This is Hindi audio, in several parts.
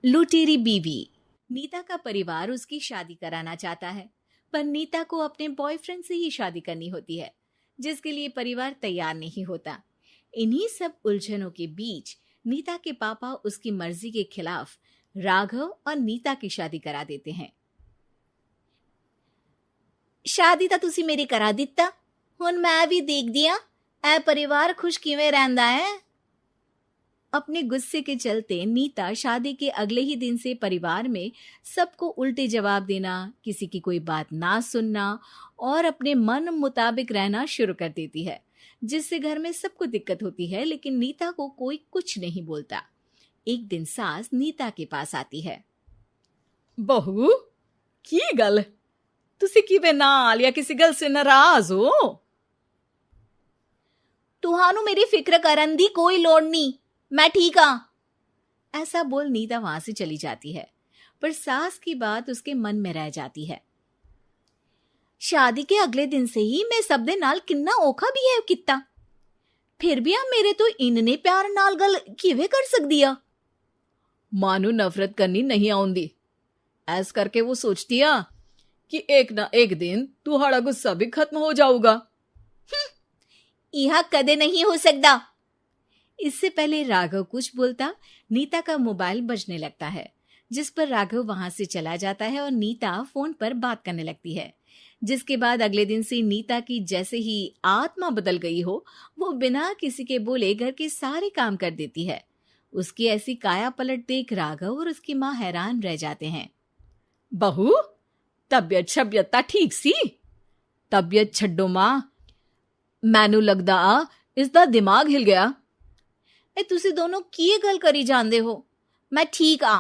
लुटेरी बीवी। नीता का परिवार उसकी शादी कराना चाहता है, पर नीता को अपने बॉयफ्रेंड से ही शादी करनी होती है, जिसके लिए परिवार तैयार नहीं होता। इन्हीं सब उलझनों के बीच नीता के पापा उसकी मर्जी के खिलाफ राघव और नीता की शादी करा देते हैं। शादी ਤਾਂ ਤੁਸੀਂ ਮੇਰੀ ਕਰਾ ਦਿੱਤਾ, ਹੁਣ मैं भी देख दिया ए परिवार खुश किवें रहंदा है। अपने गुस्से के चलते नीता शादी के अगले ही दिन से परिवार में सबको उल्टे जवाब देना, किसी की कोई बात ना सुनना और अपने मन मुताबिक रहना शुरू कर देती है, जिससे घर में सबको दिक्कत होती है, लेकिन नीता को कोई कुछ नहीं बोलता। एक दिन सास नीता के पास आती है। बहू, की गल तुसी किवें नाल या किसी गल से नाराज हो? तुहानू मेरी फिक्र करन दी कोई लोड़ नहीं, मैं ठीक हाँ। ऐसा बोल नीता वहां से चली जाती है, पर सास की बात उसके मन में रह जाती है। शादी के अगले दिन से ही मैं सब दे नाल किन्ना औखा बिहेव किता, फिर भी आ मेरे तो इन्ने प्यार नाल गल किवें कर सकदी आ। मां नू नफरत करनी नहीं आउंदी, ऐस करके वो सोचती आ कि एक ना एक दिन तुम्हारा गुस्सा भी खत्म हो जाऊगा। यह कदे नहीं हो सकता। इससे पहले राघव कुछ बोलता, नीता का मोबाइल बजने लगता है, जिस पर राघव वहां से चला जाता है और नीता फोन पर बात करने लगती है। जिसके बाद अगले दिन से नीता की जैसे ही आत्मा बदल गई हो, वो बिना किसी के बोले घर के सारे काम कर देती है। उसकी ऐसी काया पलट देख राघव और उसकी माँ हैरान रह जाते हैं। बहू, तबियत शबियत ता ठीक सी? तबियत छड्डो मां, मैनू लगदा इसदा दिमाग हिल गया। ए तुसी दोनों की गल करी जांदे हो? मैं ठीक आ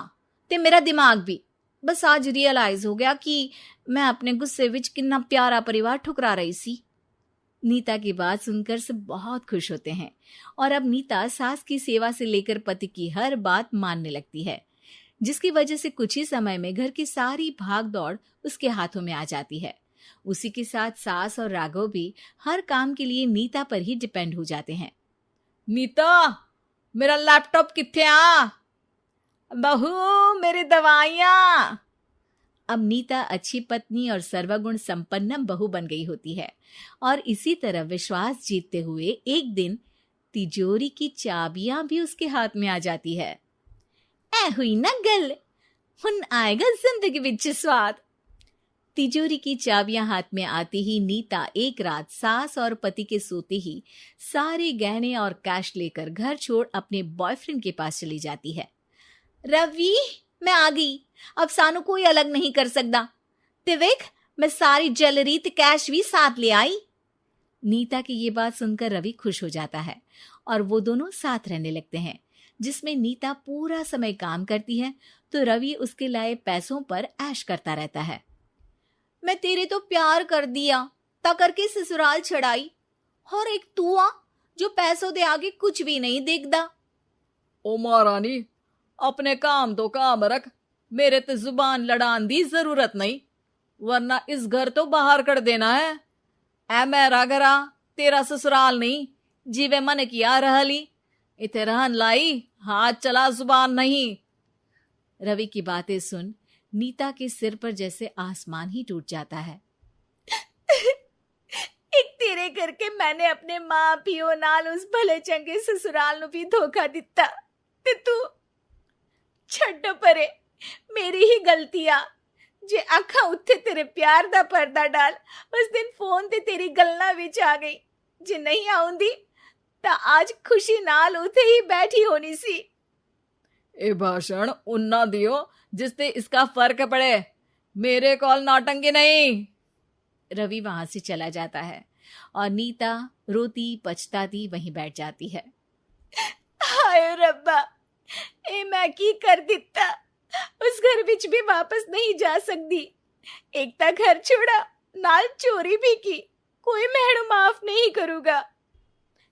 ते मेरा दिमाग भी। बस आज रियलाइज हो गया कि मैं अपने गुस्से विच कितना प्यारा परिवार ठुकरा रही सी। नीता की बात सुनकर सब बहुत खुश होते हैं और अब नीता सास की सेवा से लेकर पति की हर बात मानने लगती है, जिसकी वजह से कुछ ही समय में घर की सारी भाग दौड़ उसके हाथों में आ जाती है। उसी के साथ सास और राघव भी हर काम के लिए नीता पर ही डिपेंड हो जाते हैं। नीता, मेरा लैपटॉप किथे आ? बहू, मेरी दवाइयां। अब नीता अच्छी पत्नी और सर्वगुण संपन्न बहू बन गई होती है और इसी तरह विश्वास जीतते हुए एक दिन तिजोरी की चाबियां भी उसके हाथ में आ जाती है। ऐ हुई ना गल, हुन आएगा जिंदगी विच स्वाद। तिजोरी की चाबियां हाथ में आती ही नीता एक रात सास और पति के सोते ही सारे गहने और कैश लेकर घर छोड़ अपने बॉयफ्रेंड के पास चली जाती है। रवि, मैं आ गई, अब सानू कोई अलग नहीं कर सकता। ते वेख, मैं सारी ज्वेलरी ते कैश भी साथ ले आई। नीता की ये बात सुनकर रवि खुश हो जाता है और वो दोनों साथ रहने लगते हैं, जिसमें नीता पूरा समय काम करती है तो रवि उसके लाए पैसों पर ऐश करता रहता है। मैं तेरे तो प्यार कर दिया, ता करके ससुराल छड़ाई, और एक तू आ जो पैसों दे आगे कुछ भी नहीं देखदा। ओ महारानी, अपने काम तो काम रख, मेरे ते जुबान लड़ान दी जरूरत नहीं, वरना इस घर तो बाहर कर देना है। ऐ मेरा घरा, तेरा ससुराल नहीं, जीवे मन किया रहली, इथे रहन लाई, हाथ चला जुबान नहीं। रवि की बातें सुन नीता के सिर पर जैसे आसमान ही टूट जाता है। एक तेरे करके मैंने अपने मां पियो नाल उस भले चंगे ससुराल नु भी धोखा दिता, ते तू छड्ड परे, मेरी ही गलती आ। जे अखा उत्थे तेरे प्यार दा पर्दा डाल, उस दिन फोन ते तेरी गल्ला विच आ गई। जे नहीं आउंदी ता आज खुशी नाल उथे ही बैठी होनी सी। ए भाषण उन्ना दियो जिससे इसका फर्क पड़े, मेरे कॉल नौटंकी नहीं। रवि वहां से चला जाता है और नीता रोती पछताती वहीं बैठ जाती है। हाय रब्बा, ए मैं की कर दिता, उस घर विच भी वापस नहीं जा सकती। एक ता घर छोड़ा, नाल चोरी भी की, कोई मेहणु माफ नहीं करूंगा।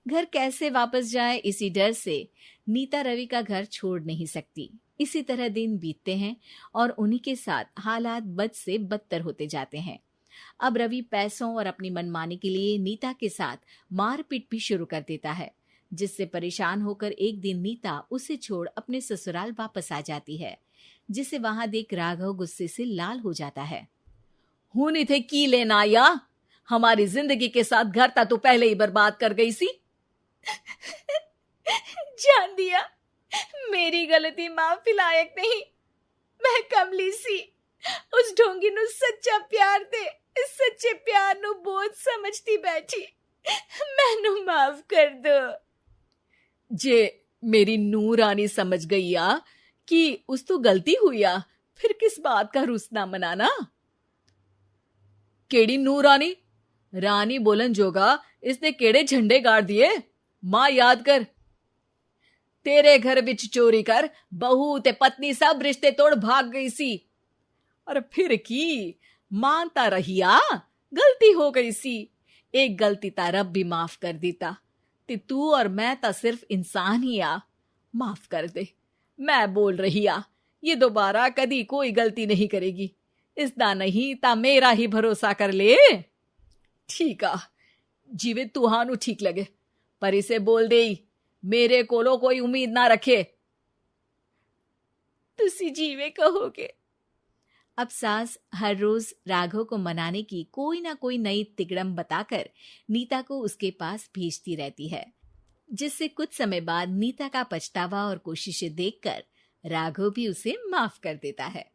घर कैसे वापस जाए, इसी डर से नीता रवि का घर छोड़ नहीं सकती। इसी तरह दिन बीतते हैं और उन्हीं के साथ हालात बद से बदतर होते जाते हैं। अब रवि पैसों और अपनी मनमानी के लिए नीता के साथ मारपीट भी शुरू कर देता है, जिससे परेशान होकर एक दिन नीता उसे छोड़ अपने ससुराल वापस आ जाती है। जिसे वहां देख राघव गुस्से से लाल हो जाता है। हूं थे की लेना या हमारी जिंदगी के साथ घर ता तो पहले ही बर्बाद कर गई सी। जान दिया, मेरी गलती माफी लायक नहीं। मैं कमली सी उस ढोंगी नु सच्चा प्यार दे इस सच्चे प्यार नु बोझ समझती बैठी। मैनू माफ कर दो। जे मेरी नूर रानी समझ गई आ कि उस तो गलती हुई आ, फिर किस बात का रुसना मनाना। केड़ी नूर रानी? रानी बोलन जोगा इसने केड़े झंडे गाड़ दिए? मां याद कर, तेरे घर बिच चोरी कर बहू ते पत्नी सब रिश्ते तोड़ भाग गई सी। और फिर की मानता रहिया, गलती हो गई सी। एक गलती ता रब भी माफ कर देता ते तू और मैं ता सिर्फ इंसान ही आ। माफ कर दे, मैं बोल रही आ ये दोबारा कदी कोई गलती नहीं करेगी। इसदा नहीं ता मेरा ही भरोसा कर ले। ठीक आ, जिवे तुहानू ठीक लगे, पर इसे बोल दे मेरे कोलो कोई उम्मीद ना रखे। तुसी जीवे कहोगे। अब सास हर रोज राघव को मनाने की कोई ना कोई नई तिकड़म बताकर नीता को उसके पास भेजती रहती है, जिससे कुछ समय बाद नीता का पछतावा और कोशिशें देखकर राघव भी उसे माफ कर देता है।